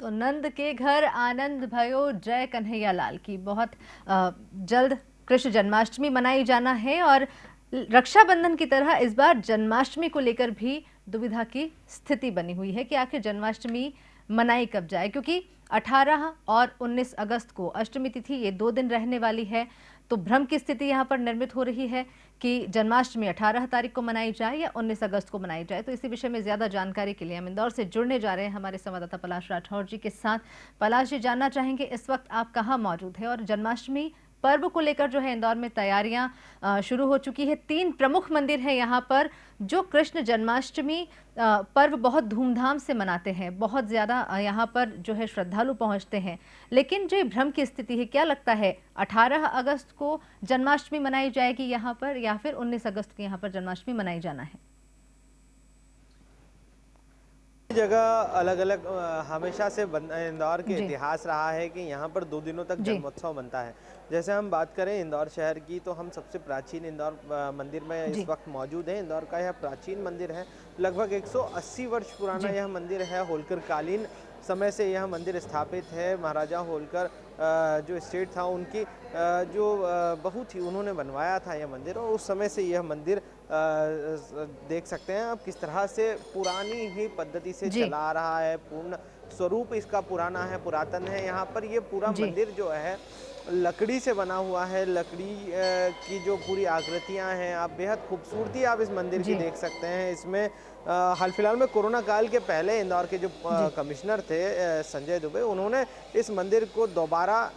तो नंद के घर आनंद भयो जय कन्हैया लाल की बहुत जल्द कृष्ण जन्माष्टमी मनाई जाना है और रक्षाबंधन की तरह इस बार जन्माष्टमी को लेकर भी दुविधा की स्थिति बनी हुई है कि आखिर जन्माष्टमी मनाई कब जाए, क्योंकि 18 और 19 अगस्त को अष्टमी तिथि ये 2 दिन रहने वाली है। तो भ्रम की स्थिति यहाँ पर निर्मित हो रही है कि जन्माष्टमी 18 तारीख को मनाई जाए या 19 अगस्त को मनाई जाए। तो इसी विषय में ज्यादा जानकारी के लिए हम इंदौर से जुड़ने जा रहे हैं हमारे संवाददाता पलाश राठौर जी के साथ। पलाश जी, जानना चाहेंगे इस वक्त आप कहाँ मौजूद है और जन्माष्टमी पर्व को लेकर जो है इंदौर में तैयारियां शुरू हो चुकी है। 3 प्रमुख मंदिर है यहाँ पर जो कृष्ण जन्माष्टमी पर्व बहुत धूमधाम से मनाते हैं। बहुत ज्यादा यहाँ पर जो है श्रद्धालु पहुंचते हैं, लेकिन जो भ्रम की स्थिति है, क्या लगता है 18 अगस्त को जन्माष्टमी मनाई जाएगी यहाँ पर या फिर 19 अगस्त को यहाँ पर जन्माष्टमी मनाई जाना है? जगह अलग अलग हमेशा से इंदौर के इतिहास रहा है कि यहाँ पर 2 दिनों तक जन्मोत्सव बनता है। जैसे हम बात करें इंदौर शहर की, तो हम सबसे प्राचीन इंदौर मंदिर में इस वक्त मौजूद हैं। इंदौर का यह प्राचीन मंदिर है, लगभग 180 वर्ष पुराना यह मंदिर है। होलकर कालीन समय से यह मंदिर स्थापित है। महाराजा होलकर जो स्टेट था उनकी जो बहुत ही उन्होंने बनवाया था यह मंदिर, और उस समय से यह मंदिर देख सकते हैं आप किस तरह से पुरानी ही पद्धति से चला आ रहा है। पूर्ण स्वरूप इसका पुराना है, पुरातन है। यहाँ पर ये पूरा मंदिर जो है लकड़ी से बना हुआ है। लकड़ी की जो पूरी आकृतियां हैं, आप बेहद खूबसूरती आप इस मंदिर की देख सकते हैं। इसमें हाल फिलहाल में कोरोना काल के पहले इंदौर के जो कमिश्नर थे संजय दुबे, उन्होंने इस मंदिर को दोबारा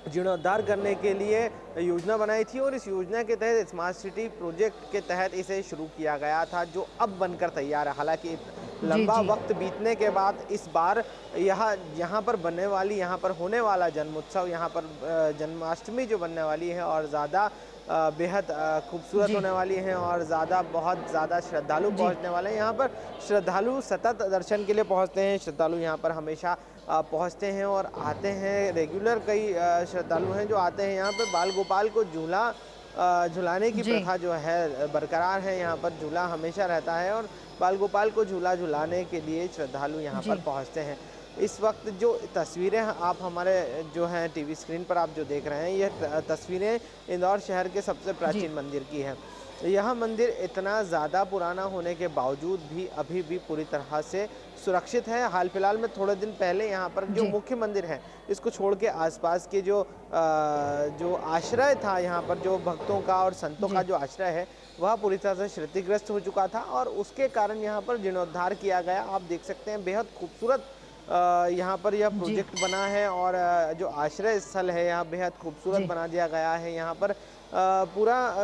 जीर्णोद्धार करने के लिए योजना बनाई थी और इस योजना के तहत स्मार्ट सिटी प्रोजेक्ट के तहत इसे शुरू किया गया था, जो अब बनकर तैयार है। हालांकि लंबा वक्त बीतने के बाद इस बार यहाँ पर बनने वाली, यहाँ पर होने वाला जन्मोत्सव, यहाँ पर जन्माष्टमी जो बनने वाली है और ज़्यादा बेहद खूबसूरत होने वाली हैं और बहुत ज़्यादा श्रद्धालु पहुंचने वाले हैं। यहाँ पर श्रद्धालु सतत दर्शन के लिए पहुंचते हैं। श्रद्धालु यहाँ पर हमेशा पहुंचते हैं और आते हैं। रेगुलर कई श्रद्धालु हैं जो आते हैं। यहाँ पर बाल गोपाल को झुलाने की प्रथा जो है बरकरार है। यहाँ पर झूला हमेशा रहता है और बाल गोपाल को झूला झुलाने के लिए श्रद्धालु यहाँ पर पहुँचते हैं। इस वक्त जो तस्वीरें आप हमारे जो हैं टीवी स्क्रीन पर आप जो देख रहे हैं, यह तस्वीरें इंदौर शहर के सबसे प्राचीन मंदिर की हैं। यह मंदिर इतना ज़्यादा पुराना होने के बावजूद भी अभी भी पूरी तरह से सुरक्षित है। हाल फिलहाल में थोड़े दिन पहले यहाँ पर जो मुख्य मंदिर है, इसको छोड़ के आसपास के जो आश्रय था, यहाँ पर जो भक्तों का और संतों का जो आश्रय है, वह पूरी तरह से क्षतिग्रस्त हो चुका था और उसके कारण यहाँ पर जीर्णोद्धार किया गया। आप देख सकते हैं बेहद खूबसूरत यहाँ पर यह प्रोजेक्ट बना है और जो आश्रय स्थल है यहाँ बेहद खूबसूरत बना दिया गया है। यहाँ पर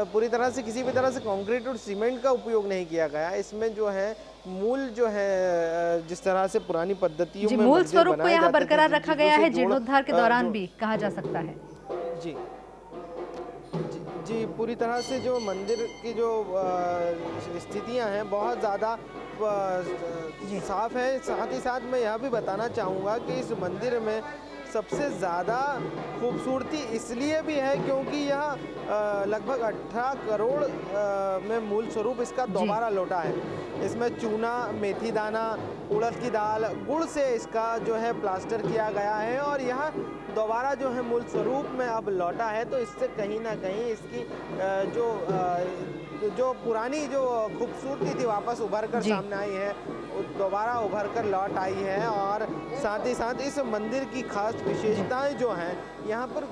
पूरी तरह से किसी भी तरह से कंक्रीट और सीमेंट का उपयोग नहीं किया गया। इसमें जो है मूल जो है जिस तरह से पुरानी पद्धतियों में मूल स्वरूप को यहाँ बरकरार रखा गया है, जीर्णोद्धार के दौरान भी कहा जा सकता है। जी जी, पूरी तरह से जो मंदिर की जो स्थितियां हैं बहुत ज़्यादा साफ है। साथ ही साथ मैं यह भी बताना चाहूँगा कि इस मंदिर में सबसे ज़्यादा खूबसूरती इसलिए भी है क्योंकि यह लगभग 18 करोड़ में मूल स्वरूप इसका दोबारा लौटा है। इसमें चूना, मेथी दाना, उड़द की दाल, गुड़ से इसका जो है प्लास्टर किया गया है और यह दोबारा जो है मूल स्वरूप में अब लौटा है। तो इससे कहीं ना कहीं इसकी जो पुरानी जो खूबसूरती थी वापस उभर कर सामने आई है, दोबारा उभर कर लौट आई है। और साथ ही साथ इस मंदिर की खास विशेषताएं जो हैं, यहाँ पर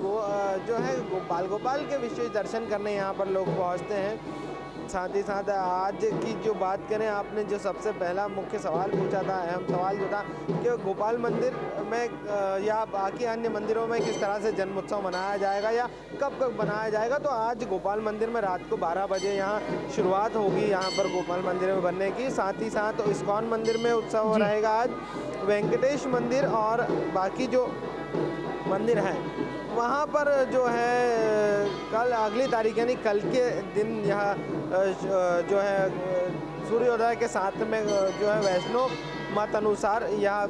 जो है बाल गोपाल के विशेष दर्शन करने यहाँ पर लोग पहुँचते हैं। साथ ही साथ आज की जो बात करें, आपने जो सबसे पहला मुख्य सवाल पूछा था, अहम सवाल जो था कि गोपाल मंदिर में या बाकी अन्य मंदिरों में किस तरह से जन्मोत्सव मनाया जाएगा या कब मनाया जाएगा, तो आज गोपाल मंदिर में रात को 12 बजे यहाँ शुरुआत होगी यहाँ पर गोपाल मंदिर में बनने की। साथ ही साथ इस्कॉन मंदिर में उत्सव रहेगा आज। वेंकटेश मंदिर और बाकी जो मंदिर हैं वहाँ पर जो है कल अगली तारीख यानी कल के दिन यहाँ जो है सूर्योदय के साथ में जो है वैष्णो मत अनुसार यहाँ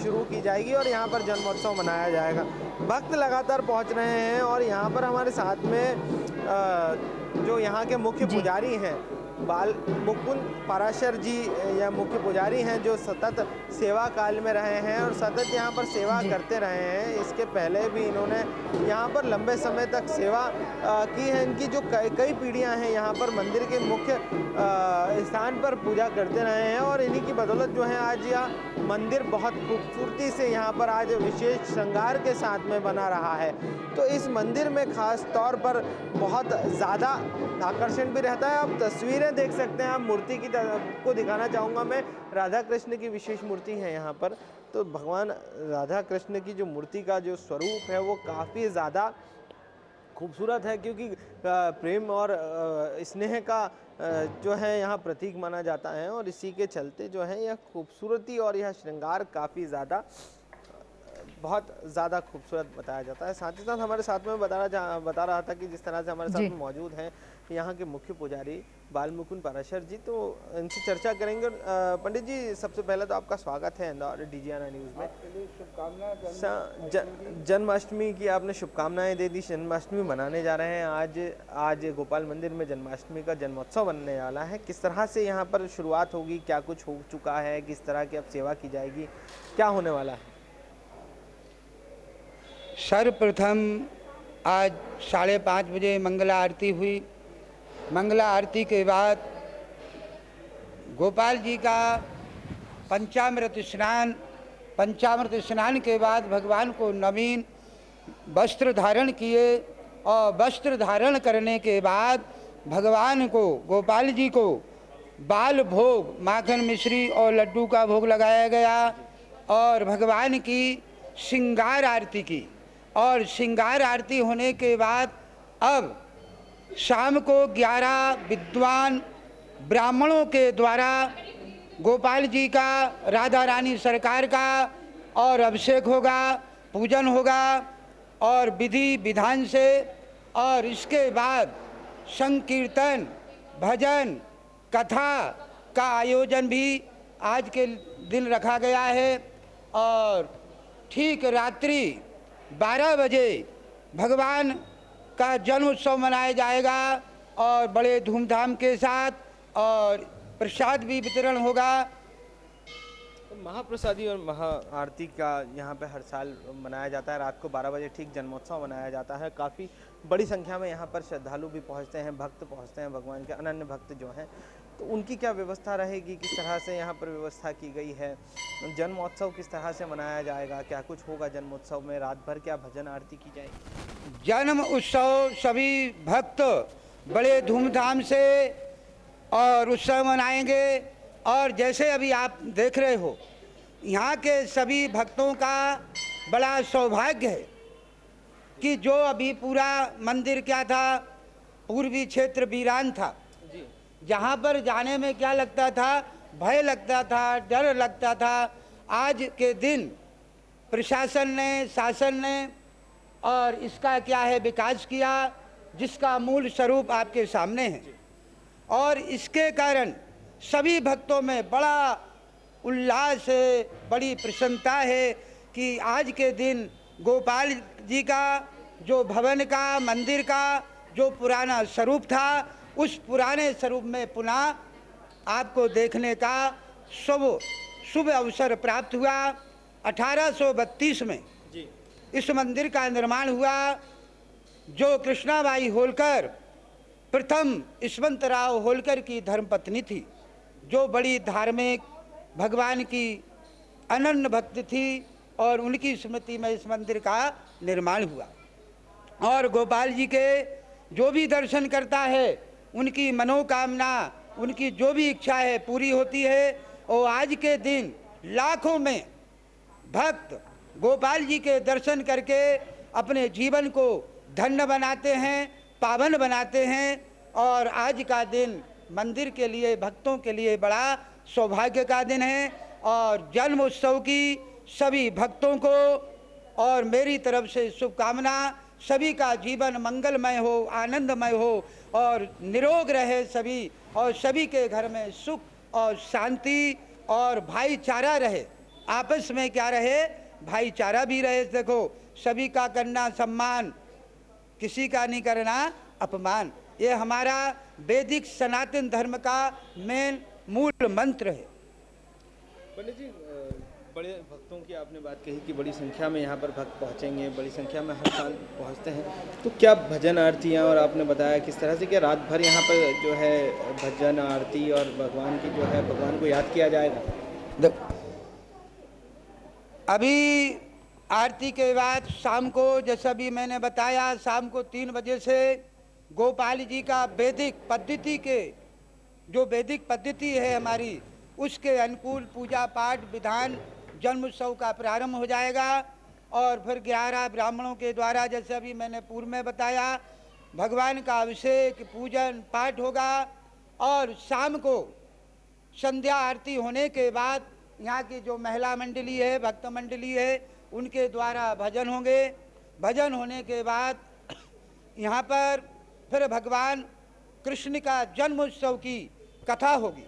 शुरू की जाएगी और यहाँ पर जन्मोत्सव मनाया जाएगा। भक्त लगातार पहुँच रहे हैं और यहाँ पर हमारे साथ में जो यहाँ के मुख्य पुजारी हैं बाल मुकुंद पाराशर जी या मुख्य पुजारी हैं, जो सतत सेवा काल में रहे हैं और सतत यहाँ पर सेवा करते रहे हैं। इसके पहले भी इन्होंने यहाँ पर लंबे समय तक सेवा की है। इनकी जो कई पीढ़ियाँ हैं यहाँ पर मंदिर के मुख्य स्थान पर पूजा करते रहे हैं और इन्हीं की बदौलत जो है आज यह मंदिर बहुत खूबसूरती से यहाँ पर आज विशेष श्रृंगार के साथ में बना रहा है। तो इस मंदिर में खास तौर पर बहुत ज़्यादा आकर्षण भी रहता है। आप तस्वीरें देख सकते हैं, आप मूर्ति की को दिखाना चाहूँगा मैं। राधा कृष्ण की विशेष मूर्ति है यहाँ पर। तो भगवान राधा कृष्ण की जो मूर्ति का जो स्वरूप है वो काफ़ी ज़्यादा खूबसूरत है, क्योंकि प्रेम और स्नेह का जो है यहाँ प्रतीक माना जाता है और इसी के चलते जो है यह खूबसूरती और यह श्रृंगार काफ़ी ज़्यादा बहुत ज़्यादा खूबसूरत बताया जाता है। साथ ही साथ हमारे साथ में बता रहा था कि जिस तरह से हमारे साथ में मौजूद हैं यहाँ के मुख्य पुजारी बाल मुकुंद पाराशर जी, तो इनसे चर्चा करेंगे। पंडित जी, सबसे पहले तो आपका स्वागत है इंदौर DGNR न्यूज़ में। शुभकामनाएं। जन्माष्टमी की आपने शुभकामनाएं दे दी। जन्माष्टमी मनाने जा रहे हैं आज गोपाल मंदिर में जन्माष्टमी का जन्मोत्सव बनने वाला है। किस तरह से यहाँ पर शुरुआत होगी, क्या कुछ हो चुका है, किस तरह की अब सेवा की जाएगी, क्या होने वाला है? सर्वप्रथम आज 5:30 बजे मंगला आरती हुई। मंगला आरती के बाद गोपाल जी का पंचामृत स्नान के बाद भगवान को नवीन वस्त्र धारण किए और वस्त्र धारण करने के बाद भगवान को, गोपाल जी को बाल भोग, माखन मिश्री और लड्डू का भोग लगाया गया और भगवान की श्रृंगार आरती की। और श्रृंगार आरती होने के बाद अब शाम को 11 विद्वान ब्राह्मणों के द्वारा गोपाल जी का, राधा रानी सरकार का और अभिषेक होगा, पूजन होगा और विधि विधान से। और इसके बाद संकीर्तन, भजन, कथा का आयोजन भी आज के दिन रखा गया है और ठीक रात्रि 12 बजे भगवान का जन्म उत्सव मनाया जाएगा और बड़े धूमधाम के साथ, और प्रसाद भी वितरण होगा। महाप्रसादी और महा आरती का यहाँ पे हर साल मनाया जाता है। रात को 12 बजे ठीक जन्मोत्सव मनाया जाता है। काफ़ी बड़ी संख्या में यहाँ पर श्रद्धालु भी पहुँचते हैं, भक्त पहुँचते हैं, भगवान के अनन्य भक्त जो हैं। तो उनकी क्या व्यवस्था रहेगी, किस तरह से यहाँ पर व्यवस्था की गई है? जन्मोत्सव किस तरह से मनाया जाएगा, क्या कुछ होगा जन्मोत्सव में? रात भर क्या भजन आरती की जाएगी? जन्म उत्सव सभी भक्त बड़े धूमधाम से और उत्सव मनाएंगे। और जैसे अभी आप देख रहे हो, यहाँ के सभी भक्तों का बड़ा सौभाग्य है कि जो अभी पूरा मंदिर क्या था, पूर्वी क्षेत्र वीरान था, जहाँ पर जाने में क्या लगता था, भय लगता था, डर लगता था। आज के दिन प्रशासन ने, शासन ने और इसका क्या है विकास किया, जिसका मूल स्वरूप आपके सामने है। और इसके कारण सभी भक्तों में बड़ा उल्लास है, बड़ी प्रसन्नता है कि आज के दिन गोपाल जी का जो भवन का, मंदिर का जो पुराना स्वरूप था, उस पुराने स्वरूप में पुनः आपको देखने का शुभ अवसर प्राप्त हुआ। 1832 में इस मंदिर का निर्माण हुआ। जो कृष्णाबाई होलकर प्रथम यशवंतराव होलकर की धर्मपत्नी थी, जो बड़ी धार्मिक, भगवान की अनन्य भक्त थी, और उनकी स्मृति में इस मंदिर का निर्माण हुआ। और गोपाल जी के जो भी दर्शन करता है, उनकी मनोकामना, उनकी जो भी इच्छा है पूरी होती है। और आज के दिन लाखों में भक्त गोपाल जी के दर्शन करके अपने जीवन को धन्य बनाते हैं, पावन बनाते हैं। और आज का दिन मंदिर के लिए, भक्तों के लिए बड़ा सौभाग्य का दिन है। और जन्म उत्सव की सभी भक्तों को और मेरी तरफ से शुभकामना। सभी का जीवन मंगलमय हो, आनंदमय हो और निरोग रहे सभी, और सभी के घर में सुख और शांति और भाईचारा रहे। आपस में क्या रहे, भाईचारा भी रहे। देखो, सभी का करना सम्मान, किसी का नहीं करना अपमान। ये हमारा वैदिक सनातन धर्म का मेन मूल मंत्र है। पंडित जी, बड़े भक्तों की आपने बात कही कि बड़ी संख्या में यहाँ पर भक्त पहुँचेंगे, बड़ी संख्या में हर साल पहुँचते हैं, तो क्या भजन आरतियाँ, और आपने बताया किस तरह से कि रात भर यहाँ पर जो है भजन आरती और भगवान की जो है भगवान को याद किया जाएगा? अभी आरती के बाद शाम को, जैसा भी मैंने बताया, शाम को 3 बजे से गोपाल जी का वैदिक पद्धति के, जो वैदिक पद्धति है हमारी, उसके अनुकूल पूजा पाठ विधान जन्म उत्सव का प्रारंभ हो जाएगा। और फिर 11 ब्राह्मणों के द्वारा, जैसे अभी मैंने पूर्व में बताया, भगवान का अभिषेक पूजन पाठ होगा। और शाम को संध्या आरती होने के बाद यहाँ की जो महिला मंडली है, भक्त मंडली है, उनके द्वारा भजन होंगे। भजन होने के बाद यहाँ पर फिर भगवान कृष्ण का जन्म उत्सव की कथा होगी।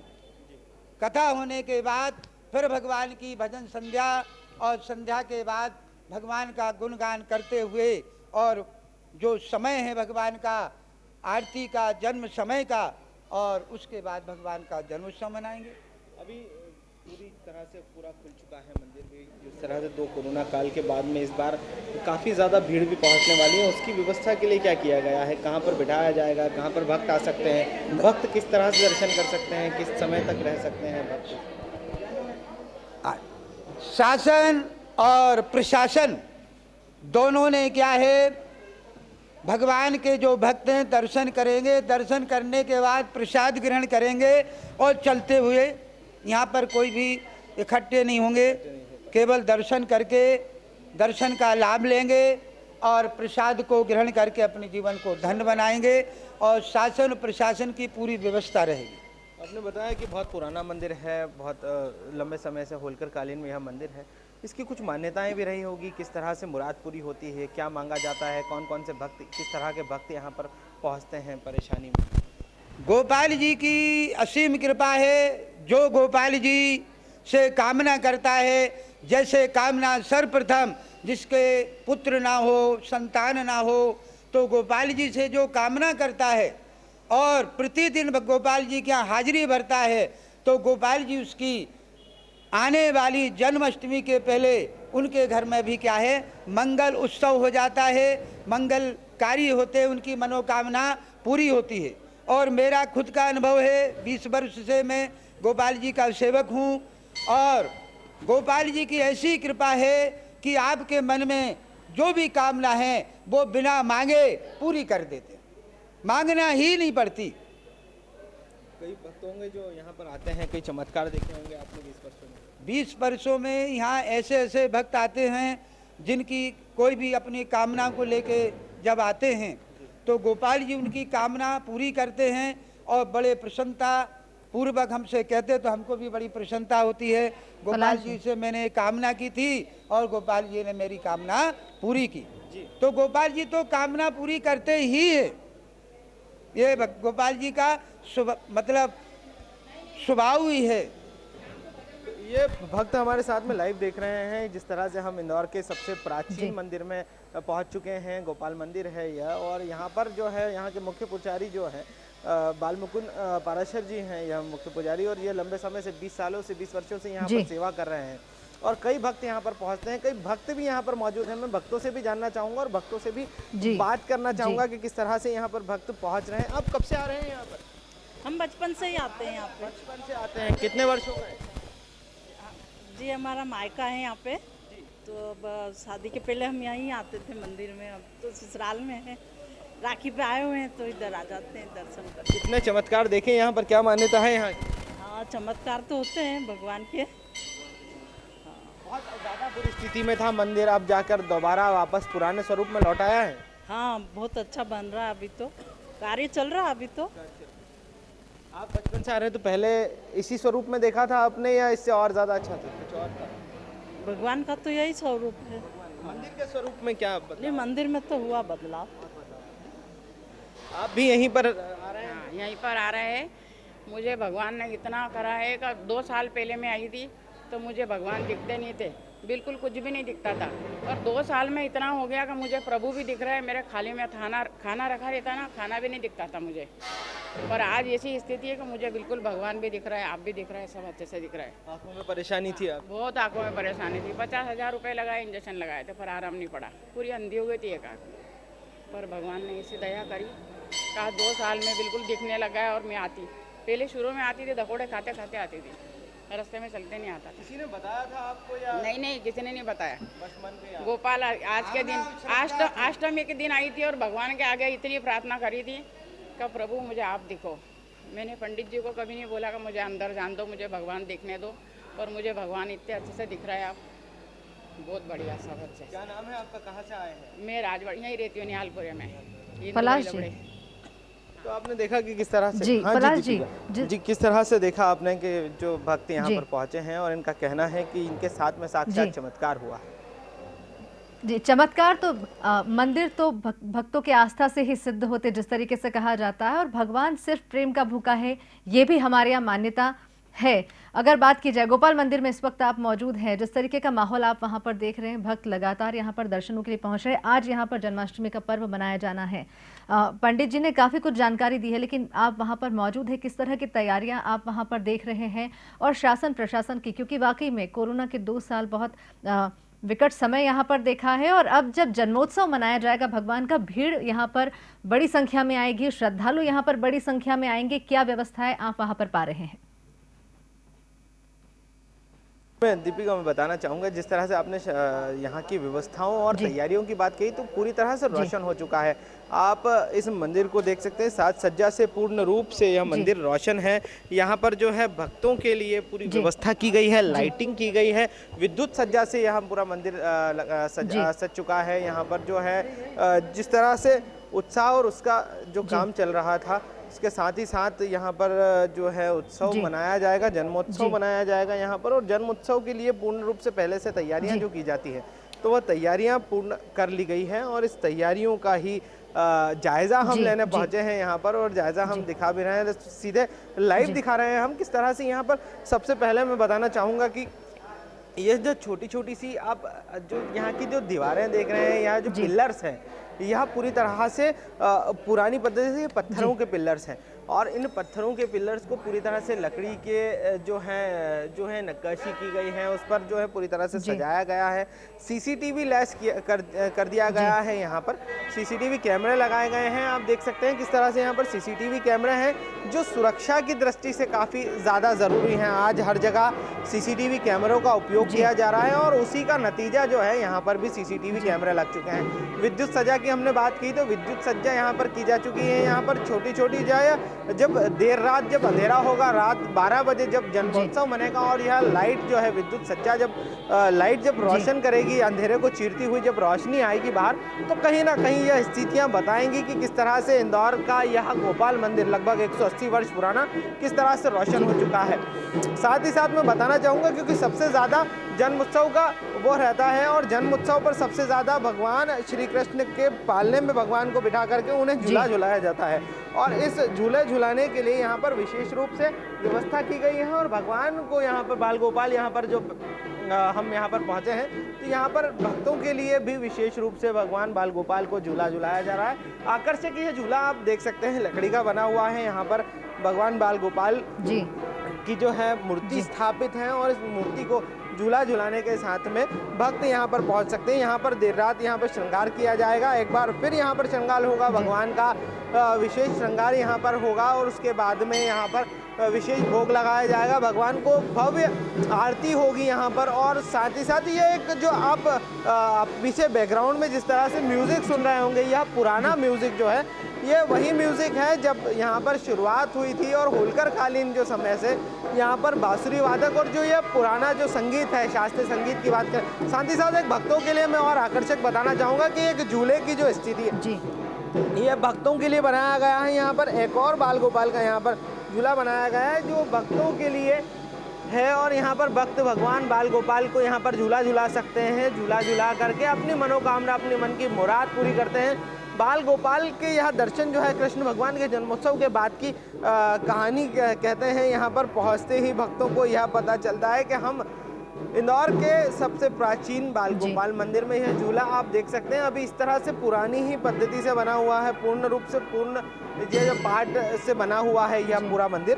कथा होने के बाद फिर भगवान की भजन संध्या, और संध्या के बाद भगवान का गुणगान करते हुए, और जो समय है भगवान का आरती का, जन्म समय का, और उसके बाद भगवान का जन्मोत्सव मनाएंगे। अभी पूरी तरह से पूरा खुल चुका है मंदिर भी, जिस तरह से 2 कोरोना काल के बाद में इस बार काफ़ी ज़्यादा भीड़ भी पहुंचने वाली है, उसकी व्यवस्था के लिए क्या किया गया है? कहां पर बिठाया जाएगा? कहां पर भक्त आ सकते हैं? भक्त किस तरह से दर्शन कर सकते हैं? किस समय तक रह सकते हैं भक्त? शासन और प्रशासन दोनों ने क्या है, भगवान के जो भक्त हैं दर्शन करेंगे, दर्शन करने के बाद प्रसाद ग्रहण करेंगे, और चलते हुए यहाँ पर कोई भी इकट्ठे नहीं होंगे, केवल दर्शन करके दर्शन का लाभ लेंगे और प्रसाद को ग्रहण करके अपने जीवन को धन्य बनाएंगे, और शासन प्रशासन की पूरी व्यवस्था रहेगी। आपने बताया कि बहुत पुराना मंदिर है, बहुत लंबे समय से होलकर कालीन में यह मंदिर है, इसकी कुछ मान्यताएं भी रही होगी, किस तरह से मुराद पूरी होती है, क्या मांगा जाता है, कौन कौन से भक्त, किस तरह के भक्त यहाँ पर पहुँचते हैं परेशानी में? गोपाल जी की असीम कृपा है। जो गोपाल जी से कामना करता है, जैसे कामना सर्वप्रथम जिसके पुत्र ना हो, संतान ना हो, तो गोपाल जी से जो कामना करता है और प्रतिदिन गोपाल जी के यहाँ हाजिरी भरता है, तो गोपाल जी उसकी आने वाली जन्माष्टमी के पहले उनके घर में भी क्या है, मंगल उत्सव हो जाता है, मंगलकारी होते, उनकी मनोकामना पूरी होती है। और मेरा खुद का अनुभव है, 20 वर्ष से मैं गोपाल जी का सेवक हूँ, और गोपाल जी की ऐसी कृपा है कि आपके मन में जो भी कामना है वो बिना मांगे पूरी कर देते, मांगना ही नहीं पड़ती। कई भक्त होंगे जो यहाँ पर आते हैं, कई चमत्कार देखे होंगे आपने 20 वर्षों में। 20 वर्षों में यहाँ ऐसे ऐसे भक्त आते हैं जिनकी कोई भी अपनी कामना को लेके जब आते हैं तो गोपाल जी उनकी कामना पूरी करते हैं, और बड़े प्रसन्नता पूर्वक हमसे कहते, तो हमको भी बड़ी प्रसन्नता होती है। गोपाल जी से मैंने कामना की थी और गोपाल जी ने मेरी कामना पूरी की। तो गोपाल जी तो कामना पूरी करते ही है, ये गोपाल जी का मतलब स्वभाव ही है। ये भक्त हमारे साथ में लाइव देख रहे हैं, जिस तरह से हम इंदौर के सबसे प्राचीन मंदिर में पहुंच चुके हैं। गोपाल मंदिर है यह, और यहाँ पर जो है यहाँ के मुख्य पुजारी जो है बाल मुकुंद पाराशर जी हैं, यह मुख्य पुजारी, और ये लंबे समय से 20 सालों से 20 वर्षों से यहाँ पर सेवा कर रहे हैं, और कई भक्त यहाँ पर पहुँचते हैं। कई भक्त भी यहाँ पर मौजूद हैं। मैं भक्तों से भी जानना चाहूँगा और भक्तों से भी बात करना चाहूँगा कि किस तरह से यहाँ पर भक्त पहुँच रहे हैं। आप कब से आ रहे हैं यहाँ पर? हम बचपन से ही आते हैं यहाँ पे। बचपन से आते हैं, कितने वर्ष हो गए? जी हमारा मायका है यहाँ पे, तो अब शादी के पहले हम यहीं आते थे मंदिर में, अब तो ससुराल में है, राखी पे आए हुए हैं तो इधर आ जाते हैं दर्शन करने। कितने चमत्कार देखे यहाँ पर, क्या मान्यता है यहाँ की? हाँ चमत्कार तो होते हैं भगवान के। बहुत ज़्यादा बुरी स्थिति में था मंदिर, अब जाकर दोबारा वापस पुराने स्वरूप में लौट आया है। हाँ बहुत अच्छा बन रहा है, अभी तो कार्य चल रहा है अभी तो। आप बचपन से आ रहे हैं तो पहले इसी स्वरूप में देखा था आपने, या इससे और ज़्यादा अच्छा था, कुछ और था? भगवान का तो यही स्वरूप है। मंदिर के स्वरूप में क्या नहीं मंदिर में तो हुआ बदलाव। आप भी यहीं पर आ रहे हैं? हाँ, यहीं पर आ रहे हैं। मुझे भगवान ने इतना करा है कि 2 साल पहले मैं आई थी तो मुझे भगवान दिखते नहीं थे, बिल्कुल कुछ भी नहीं दिखता था। और 2 साल में इतना हो गया कि मुझे प्रभु भी दिख रहा है, मेरे थाली में खाना रखा रहता ना, खाना भी नहीं दिखता था मुझे। पर आज ऐसी स्थिति है कि मुझे बिल्कुल भगवान भी दिख रहा है, आप भी दिख रहा है, सब अच्छे से दिख रहा है। आंखों में परेशानी थी आप? बहुत आंखों में परेशानी थी, 50,000 रुपये लगाए, इंजेक्शन लगाए थे, पर आराम नहीं पड़ा, पूरी अंधी हो गई थी एक आँख। पर भगवान ने इसी दया करी, कहा 2 साल में बिल्कुल दिखने लगा है। और मैं आती, पहले शुरू में आती थी, धकोड़े खाते खाते आती थी, रास्ते में चलते नहीं आता था। किसी ने बताया था आपको या नहीं, किसी ने नहीं बताया। बस मन पे याद? गोपाल आज के दिन अष्टमी के दिन आई थी और भगवान के आगे इतनी प्रार्थना करी थी कि प्रभु मुझे आप दिखो। मैंने पंडित जी को कभी नहीं बोला कि मुझे अंदर जान दो, मुझे भगवान देखने दो, पर मुझे भगवान इतने अच्छे से दिख रहा है। आप बहुत बढ़िया, सब अच्छे। क्या नाम है आपका, कहाँ से आए हैं? मैं राजवाड़ी यहीं रहती हूँ, निहालपुरे में। पलाश जी। तो आपने देखा कि किस तरह से, जी, हाँ पलाश जी, जी किस तरह से देखा आपने कि जो भक्त यहाँ पर पहुँचे हैं और इनका कहना है कि इनके साथ में साक्षात चमत्कार हुआ। जी, चमत्कार तो मंदिर तो भक्तों की आस्था से ही सिद्ध होते, जिस तरीके से कहा जाता है, और भगवान सिर्फ प्रेम का भूखा है, ये भी हमारे यहाँ मान्यता है। अगर बात की जाए, गोपाल मंदिर में इस वक्त आप मौजूद हैं, जिस तरीके का माहौल आप वहां पर देख रहे हैं, भक्त लगातार यहां पर दर्शनों के लिए पहुंच रहे हैं। आज यहां पर जन्माष्टमी का पर्व मनाया जाना है। पंडित जी ने काफ़ी कुछ जानकारी दी है, लेकिन आप वहां पर मौजूद है, किस तरह की तैयारियां आप वहां पर देख रहे हैं, और शासन प्रशासन की, क्योंकि वाकई में कोरोना के 2 साल बहुत विकट समय यहाँ पर देखा है, और अब जब जन्मोत्सव मनाया जाएगा भगवान का, भीड़ यहाँ पर बड़ी संख्या में आएगी, श्रद्धालु यहाँ पर बड़ी संख्या में आएंगे। क्या व्यवस्थाएं आप वहां पर पा रहे हैं? मैं दीपिका मैं बताना चाहूँगा, जिस तरह से आपने यहाँ की व्यवस्थाओं और तैयारियों की बात कही, तो पूरी तरह से रोशन हो चुका है। आप इस मंदिर को देख सकते हैं, साज सज्जा से पूर्ण रूप से यह मंदिर रोशन है। यहाँ पर जो है भक्तों के लिए पूरी व्यवस्था की गई है, लाइटिंग की गई है, विद्युत सज्जा से यहाँ पूरा मंदिर सज चुका है। यहाँ पर जो है जिस तरह से उत्साह और उसका जो काम चल रहा था, इसके साथ ही साथ यहाँ पर जो है उत्सव मनाया जाएगा, जन्मोत्सव मनाया जाएगा यहाँ पर। और जन्मोत्सव के लिए पूर्ण रूप से पहले से तैयारियां जो की जाती है, तो वह तैयारियां पूर्ण कर ली गई हैं, और इस तैयारियों का ही जायज़ा हम लेने पहुंचे हैं यहाँ पर, और जायज़ा हम दिखा भी रहे हैं, सीधे लाइव दिखा रहे हैं हम किस तरह से यहाँ पर। सबसे पहले मैं बताना चाहूँगा कि ये जो छोटी छोटी सी आप जो यहाँ की जो दीवारें देख रहे हैं, यहाँ जो पिलर्स हैं, यह पूरी तरह से पुरानी पद्धति से पत्थरों के पिलर्स हैं, और इन पत्थरों के पिलर्स को पूरी तरह से लकड़ी के जो है नक्काशी की गई है, उस पर जो है पूरी तरह से सजाया गया है। सीसीटीवी लैस कर दिया गया है, यहाँ पर सीसीटीवी कैमरे लगाए गए हैं। आप देख सकते हैं किस तरह से यहाँ पर सीसीटीवी कैमरे हैं, जो सुरक्षा की दृष्टि से काफ़ी ज़्यादा ज़रूरी हैं। आज हर जगह सीसीटीवी कैमरों का उपयोग किया जा रहा है, और उसी का नतीजा जो है यहाँ पर भी सीसीटीवी कैमरे लग चुके हैं। विद्युत सज्जा की हमने बात की, तो विद्युत सज्जा यहाँ पर की जा चुकी है। यहाँ पर छोटी छोटी जो है, जब देर रात जब अंधेरा होगा, रात 12 बजे जब जन्मोत्सव मनेगा, और यह लाइट जो है विद्युत सज्जा जब लाइट जब रोशन करेगी, अंधेरे को चीरती हुई जब रोशनी आएगी बाहर, तो कहीं ना कहीं यह स्थितियां बताएंगी कि किस तरह से इंदौर का यह गोपाल मंदिर लगभग 180 वर्ष पुराना किस तरह से रोशन हो चुका है। साथ ही साथ मैं बताना चाहूँगा, क्योंकि सबसे ज़्यादा जन्मोत्सव का वो रहता है, और जन्मोत्सव पर सबसे ज़्यादा भगवान श्री कृष्ण के पालने में भगवान को बिठा करके उन्हें झूला झुलाया जाता है, और इस झूले झुलाने के लिए यहाँ पर विशेष रूप से व्यवस्था की गई है। और भगवान को यहाँ पर बाल गोपाल यहाँ पर जो हम यहाँ पर पहुँचे हैं, तो यहाँ पर भक्तों के लिए भी विशेष रूप से भगवान बाल गोपाल को झूला झुलाया जा रहा है। आकर्षक यह झूला आप देख सकते हैं, लकड़ी का बना हुआ है। यहाँ पर भगवान बाल गोपाल की जो है मूर्ति स्थापित है, और इस मूर्ति को झूला झुलाने के साथ में भक्त यहाँ पर पहुँच सकते हैं। यहाँ पर देर रात यहाँ पर श्रृंगार किया जाएगा, एक बार फिर यहाँ पर श्रृंगार होगा, भगवान का विशेष श्रृंगार यहाँ पर होगा, और उसके बाद में यहाँ पर विशेष भोग लगाया जाएगा। भगवान को भव्य आरती होगी यहाँ पर, और साथ ही साथ ये एक जो आप पीछे बैकग्राउंड में जिस तरह से म्यूज़िक सुन रहे होंगे, यह पुराना म्यूज़िक जो है, ये वही म्यूज़िक है जब यहाँ पर शुरुआत हुई थी, और होलकर कालीन जो समय से यहाँ पर बांसुरी वादक और जो ये पुराना जो संगीत है, शास्त्रीय संगीत की बात करें। साथ ही साथ एक भक्तों के लिए मैं और आकर्षक बताना चाहूँगा कि एक झूले की जो स्थिति है, ये भक्तों के लिए बनाया गया है। यहाँ पर एक और बाल गोपाल का यहाँ पर झूला बनाया गया है, जो भक्तों के लिए है, और यहाँ पर भक्त भगवान बाल गोपाल को यहाँ पर झूला झुला सकते हैं। झूला झुला करके अपनी मनोकामना, अपनी मन की मुराद पूरी करते हैं। बाल गोपाल के यह दर्शन जो है कृष्ण भगवान के जन्मोत्सव के बाद की कहानी कहते हैं। यहाँ पर पहुँचते ही भक्तों को यह पता चलता है कि हम इंदौर के सबसे प्राचीन बाल गोपाल मंदिर में यह झूला आप देख सकते हैं। अभी इस तरह से पुरानी ही पद्धति से बना हुआ है, पूर्ण रूप से पूर्ण ये जो पार्ट से बना हुआ है यह पूरा मंदिर।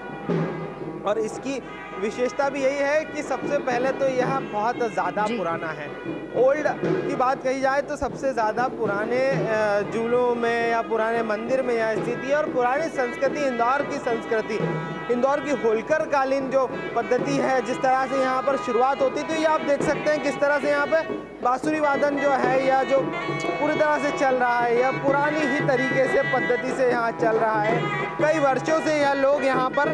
और इसकी विशेषता भी यही है कि सबसे पहले तो यह बहुत ज़्यादा पुराना है। ओल्ड की बात कही जाए तो सबसे ज़्यादा पुराने झूलों में या पुराने मंदिर में यह स्थित है। और पुरानी संस्कृति, इंदौर की संस्कृति, इंदौर की होलकर कालीन जो पद्धति है, जिस तरह से यहाँ पर शुरुआत होती थी, ये आप देख सकते हैं किस तरह से यहाँ पे बांसुरी वादन जो है या जो पूरी तरह से चल रहा है, यह पुरानी ही तरीके से पद्धति से यहाँ चल रहा है। कई वर्षों से यह लोग यहाँ पर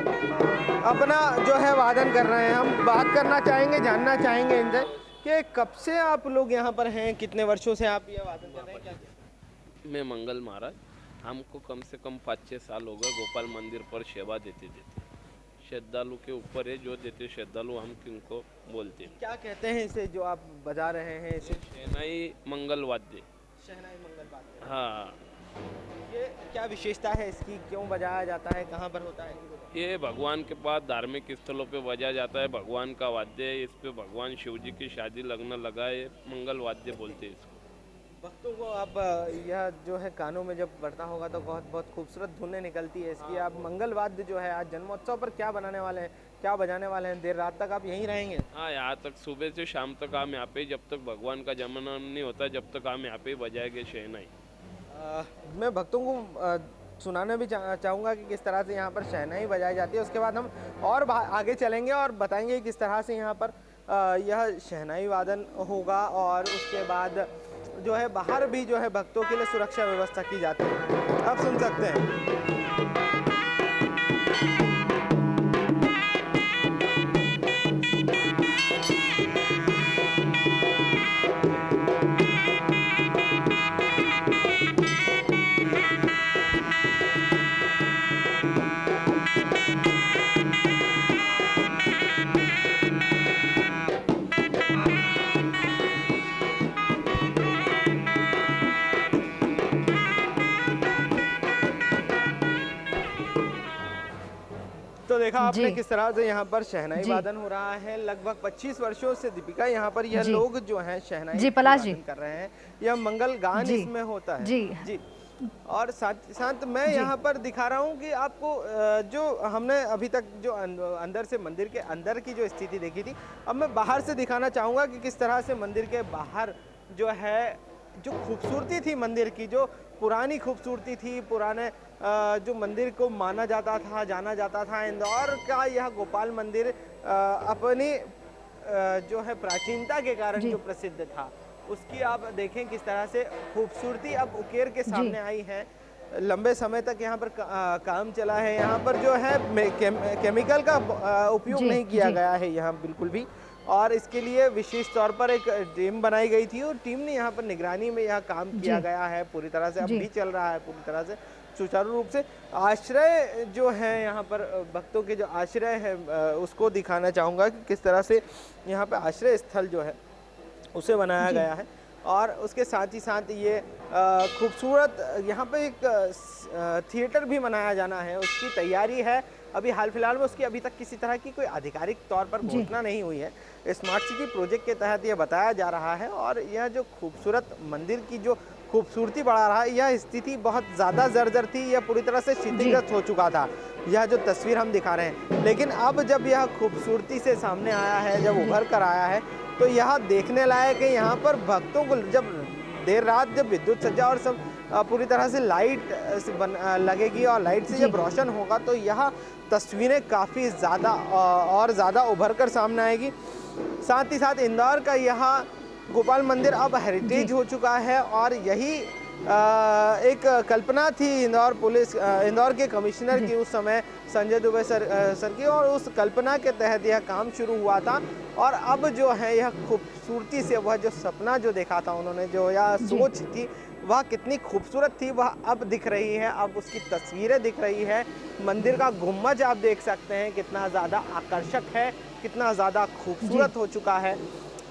अपना जो है वादन कर रहे हैं। हम बात करना चाहेंगे, जानना चाहेंगे इनसे कि कब से आप लोग यहाँ पर हैं, कितने वर्षों से आप ये वादन कर रहे हैं? क्या मैं मंगल महाराज, हमको कम से कम 5-6 साल हो गए गोपाल मंदिर पर सेवा देते श्रद्धालु के ऊपर है, जो देते श्रद्धालु हम किनको बोलते हैं। क्या कहते हैं इसे जो आप बजा रहे हैं? इसे शहनाई मंगल वाद्य। शहनाई मंगल वाद्य। हाँ, ये क्या विशेषता है इसकी, क्यों बजाया जाता है, कहाँ पर होता है? ये भगवान के पास धार्मिक स्थलों पे बजाया जाता है, भगवान का वाद्य है। इस पे भगवान शिव जी की शादी लगना लगा है, मंगल वाद्य बोलते हैं इसको। भक्तों को आप यह जो है कानों में जब बढ़ता होगा तो बहुत खूबसूरत धुनें निकलती है इसकी। आप मंगल वाद्य जो है आज जन्मोत्सव पर क्या बनाने वाले हैं, क्या बजाने वाले हैं? देर रात तक आप यहीं रहेंगे? हाँ, यहाँ तक सुबह से शाम तक हम यहाँ पे, जब तक भगवान का जन्म नहीं होता जब तक हम यहाँ पे बजाएंगे शहनाई। मैं भक्तों को सुनाना भी चाहूँगा कि किस तरह से यहाँ पर शहनाई बजाई जाती है। उसके बाद हम और आगे चलेंगे और बताएंगे किस तरह से यहाँ पर यह शहनाई वादन होगा। और उसके बाद जो है बाहर भी जो है भक्तों के लिए सुरक्षा व्यवस्था की जाती है। आप सुन सकते हैं। तो देखा आपने किस तरह से यहाँ पर शहनाई वादन हो रहा है। लगभग 25 वर्षों से दीपिका यहाँ पर यह लोग जो हैं शहनाई वादन कर रहे हैं। यह मंगल गान इसमें होता है। जी। और साथ साथ मैं यहाँ पर दिखा रहा हूँ कि आपको जो हमने अभी तक जो अंदर से मंदिर के अंदर की जो स्थिति देखी थी, अब मैं बाहर से दिखाना चाहूँगा कि किस तरह से मंदिर के बाहर जो है जो खूबसूरती थी मंदिर की, जो पुरानी खूबसूरती थी, पुराने जो मंदिर को माना जाता था, जाना जाता था। इंदौर का यह गोपाल मंदिर अपनी जो है प्राचीनता के कारण जो प्रसिद्ध था, उसकी आप देखें किस तरह से खूबसूरती अब उकेर के सामने आई है। लंबे समय तक यहाँ पर काम चला है। यहाँ पर जो है केमिकल का उपयोग नहीं किया गया है यहाँ बिल्कुल भी। और इसके लिए विशेष तौर पर एक टीम बनाई गई थी और टीम ने यहाँ पर निगरानी में यह काम किया गया है पूरी तरह से। अब भी चल रहा है पूरी तरह से सुचारू रूप से। आश्रय जो है यहाँ पर भक्तों के जो आश्रय है उसको दिखाना चाहूँगा कि किस तरह से यहाँ पे आश्रय स्थल जो है उसे बनाया गया है। और उसके साथ ही साथ ये खूबसूरत यहाँ पे एक थिएटर भी बनाया जाना है, उसकी तैयारी है। अभी हाल फिलहाल में उसकी अभी तक किसी तरह की कोई आधिकारिक तौर पर घोषणा नहीं हुई है। स्मार्ट सिटी प्रोजेक्ट के तहत यह बताया जा रहा है। और यह जो खूबसूरत मंदिर की जो खूबसूरती बढ़ा रहा है, यह स्थिति बहुत ज़्यादा जर्जर थी, यह पूरी तरह से क्षतिग्रस्त हो चुका था, यह जो तस्वीर हम दिखा रहे हैं। लेकिन अब जब यह खूबसूरती से सामने आया है, जब उभर कर आया है, तो यह देखने लायक है। यहाँ पर भक्तों को जब देर रात जब विद्युत सज्जा और सब पूरी तरह से लाइट लगेगी और लाइट से जब रोशन होगा तो यह तस्वीरें काफ़ी ज़्यादा और ज़्यादा उभर कर सामने आएगी। साथ ही साथ इंदौर का यह गोपाल मंदिर अब हेरिटेज हो चुका है। और यही एक कल्पना थी इंदौर पुलिस, इंदौर के कमिश्नर की उस समय संजय दुबे सर की, और उस कल्पना के तहत यह काम शुरू हुआ था। और अब जो है यह खूबसूरती से वह जो सपना जो देखा था उन्होंने, जो यह सोच थी, वह कितनी खूबसूरत थी, वह अब दिख रही है। अब उसकी तस्वीरें दिख रही है। मंदिर का गुम्बज आप देख सकते हैं कितना ज़्यादा आकर्षक है, कितना ज़्यादा खूबसूरत हो चुका है।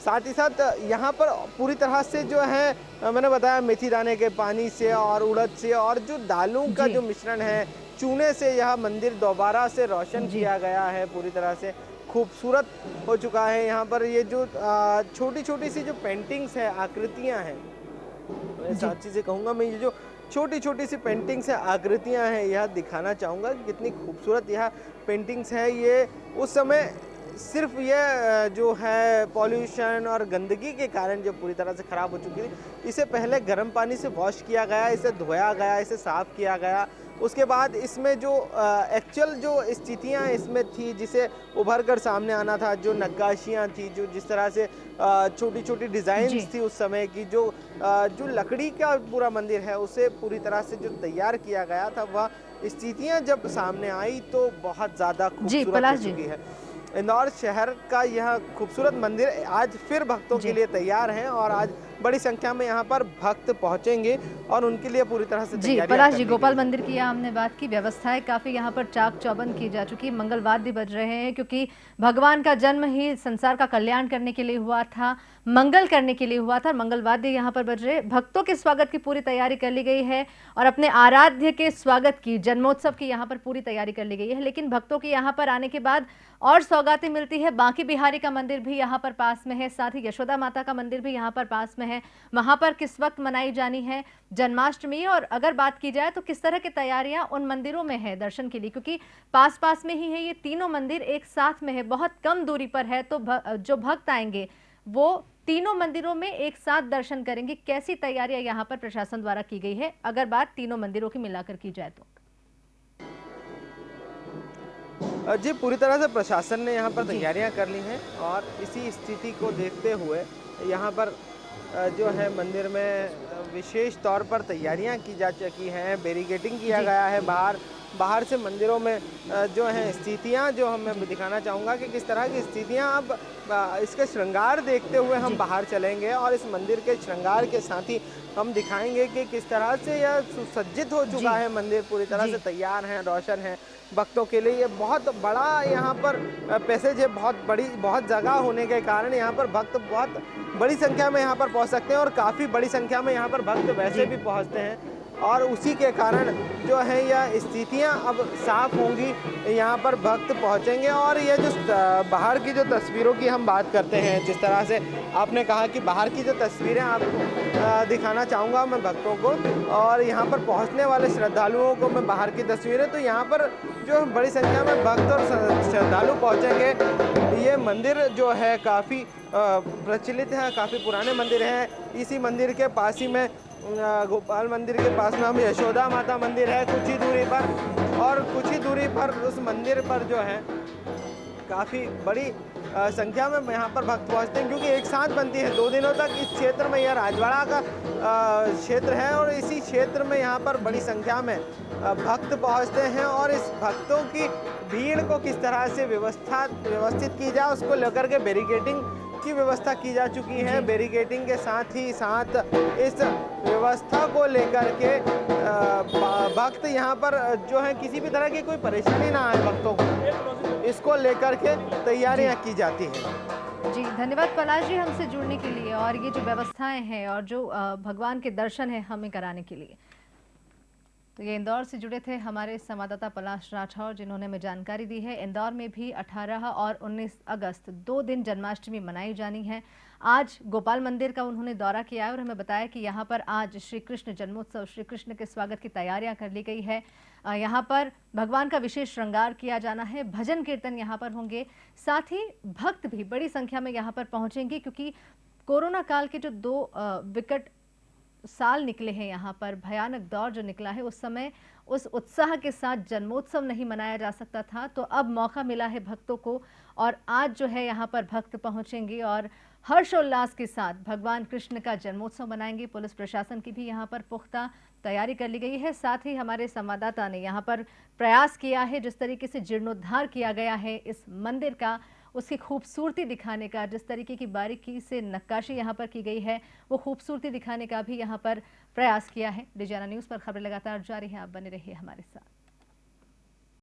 साथ ही साथ यहाँ पर पूरी तरह से जो है मैंने बताया मेथी दाने के पानी से और उड़द से और जो दालों का जो मिश्रण है, चूने से यह मंदिर दोबारा से रोशन किया गया है पूरी तरह से। खूबसूरत हो चुका है। यहाँ पर ये जो छोटी छोटी सी जो पेंटिंग्स है, आकृतियाँ हैं, मैं साची से कहूँगा, मैं ये जो छोटी छोटी सी पेंटिंग्स है, आकृतियाँ हैं, यह दिखाना चाहूँगा कि कितनी खूबसूरत यह पेंटिंग्स है। ये उस समय सिर्फ ये जो है पॉल्यूशन और गंदगी के कारण जो पूरी तरह से ख़राब हो चुकी थी, इसे पहले गर्म पानी से वॉश किया गया, इसे धोया गया, इसे साफ़ किया गया। उसके बाद इसमें जो एक्चुअल जो स्थितियाँ इसमें थी, जिसे उभर कर सामने आना था, जो नक्काशियाँ थी, जो जिस तरह से छोटी छोटी डिज़ाइंस थी उस समय की, जो लकड़ी का पूरा मंदिर है उसे पूरी तरह से जो तैयार किया गया था, वह स्थितियाँ जब सामने आई तो बहुत ज़्यादा खूबसूरत हो चुकी है। इंदौर शहर का यह खूबसूरत मंदिर आज फिर भक्तों के लिए तैयार है और आज बड़ी संख्या में यहाँ पर भक्त पहुंचेंगे और उनके लिए पूरी तरह से जी पलाश जी, गोपाल मंदिर की यहाँ हमने बात की, व्यवस्थाएं काफ़ी यहाँ पर चाक चौबंद की जा चुकी, मंगल वाद्य बज रहे हैं क्योंकि भगवान का जन्म ही संसार का कल्याण करने के लिए हुआ था, मंगल करने के लिए हुआ था। मंगल वाद्य यहाँ पर बज रहे, भक्तों के स्वागत की पूरी तैयारी कर ली गई है और अपने आराध्य के स्वागत की, जन्मोत्सव की यहाँ पर पूरी तैयारी कर ली गई है। लेकिन भक्तों के यहाँ पर आने के बाद और सौगातें मिलती है। बांकी बिहारी का मंदिर भी यहाँ पर पास में है, साथ ही यशोदा माता का मंदिर भी यहाँ पर पास में है। वहां पर किस वक्त मनाई जानी है जन्माष्टमी, और अगर बात की जाए तो किस तरह की तैयारियां उन मंदिरों में है दर्शन के लिए, क्योंकि पास पास में ही है ये तीनों मंदिर, एक साथ में है, बहुत कम दूरी पर है, तो जो भक्त आएंगे वो तीनों मंदिरों में एक साथ दर्शन करेंगे। कैसी तैयारियां यहाँ पर प्रशासन द्वारा की गई है अगर बात तीनों मंदिरों की मिलाकर की जाए तो? जी, पूरी तरह से प्रशासन ने यहाँ पर तैयारियां कर ली हैं और इसी स्थिति को देखते हुए यहाँ पर जो है मंदिर में विशेष तौर पर तैयारियां की जा चुकी हैं, बैरिकेडिंग किया गया है। बाहर से मंदिरों में जो है स्थितियां जो मैं दिखाना चाहूँगा कि किस तरह की स्थितियां, अब इसके श्रृंगार देखते हुए हम बाहर चलेंगे और इस मंदिर के श्रृंगार के साथ ही हम दिखाएंगे कि किस तरह से यह सुसज्जित हो चुका है मंदिर, पूरी तरह से तैयार है, रोशन है भक्तों के लिए। ये बहुत बड़ा यहाँ पर पैसेज है, बहुत जगह होने के कारण यहाँ पर भक्त बहुत बड़ी संख्या में यहाँ पर पहुँच सकते हैं और काफ़ी बड़ी संख्या में यहाँ पर भक्त वैसे भी पहुँचते हैं और उसी के कारण जो है यह स्थितियाँ अब साफ होंगी, यहाँ पर भक्त पहुँचेंगे। और ये जो बाहर की जो तस्वीरों की हम बात करते हैं, जिस तरह से आपने कहा कि बाहर की जो तस्वीरें आपको दिखाना चाहूँगा मैं भक्तों को, और यहाँ पर पहुँचने वाले श्रद्धालुओं को मैं बाहर की तस्वीरें, तो यहाँ पर जो बड़ी संख्या में भक्त और श्रद्धालु पहुँचेंगे। ये मंदिर जो है काफ़ी प्रचलित है, काफ़ी पुराने मंदिर हैं। इसी मंदिर के पास ही में गोपाल मंदिर के पास में हम यशोदा माता मंदिर है कुछ ही दूरी पर, और कुछ ही दूरी पर उस मंदिर पर जो है काफ़ी बड़ी संख्या में यहाँ पर भक्त पहुँचते हैं, क्योंकि एक साथ बनती है 2 दिनों तक। इस क्षेत्र में यह राजवाड़ा का क्षेत्र है और इसी क्षेत्र में यहाँ पर बड़ी संख्या में भक्त पहुँचते हैं और इस भक्तों की भीड़ को किस तरह से व्यवस्थित की जाए उसको लेकर के बैरिकेडिंग की व्यवस्था की जा चुकी है। बैरिकेडिंग के साथ ही साथ इस व्यवस्था को लेकर के भक्त यहाँ पर जो है किसी भी तरह की कोई परेशानी ना आए भक्तों को, इसको लेकर के तैयारियां की जाती हैं। जी धन्यवाद पलाश जी हमसे जुड़ने के लिए और ये जो व्यवस्थाएं हैं और जो भगवान के दर्शन है हमें कराने के लिए। तो ये इंदौर से जुड़े थे हमारे संवाददाता पलाश राठौर, जिन्होंने हमें जानकारी दी है। इंदौर में भी 18 और 19 अगस्त 2 दिन जन्माष्टमी मनाई जानी है। आज गोपाल मंदिर का उन्होंने दौरा किया है और हमें बताया कि यहाँ पर आज श्री कृष्ण जन्मोत्सव, श्री कृष्ण के स्वागत की तैयारियां कर ली गई है। यहाँ पर भगवान का विशेष श्रृंगार किया जाना है, भजन कीर्तन यहाँ पर होंगे, साथ ही भक्त भी बड़ी संख्या में यहाँ पर पहुँचेंगे, क्योंकि कोरोना काल के जो 2 विकट साल निकले हैं, यहाँ पर भयानक दौर जो निकला है, उस समय उस उत्साह के साथ जन्मोत्सव नहीं मनाया जा सकता था। तो अब मौका मिला है भक्तों को और आज जो है यहाँ पर भक्त पहुँचेंगे और हर्षोल्लास के साथ भगवान कृष्ण का जन्मोत्सव मनाएंगे। पुलिस प्रशासन की भी यहाँ पर पुख्ता तैयारी कर ली गई है। साथ ही हमारे संवाददाता ने यहाँ पर प्रयास किया है, जिस तरीके से जीर्णोद्धार किया गया है इस मंदिर का, उसकी खूबसूरती दिखाने का, जिस तरीके की बारीकी से नक्काशी यहाँ पर की गई है वो खूबसूरती दिखाने का भी यहाँ पर प्रयास किया है। डिजाना न्यूज़ पर खबरें लगातार जारी हैं, आप बने रहिए हमारे साथ।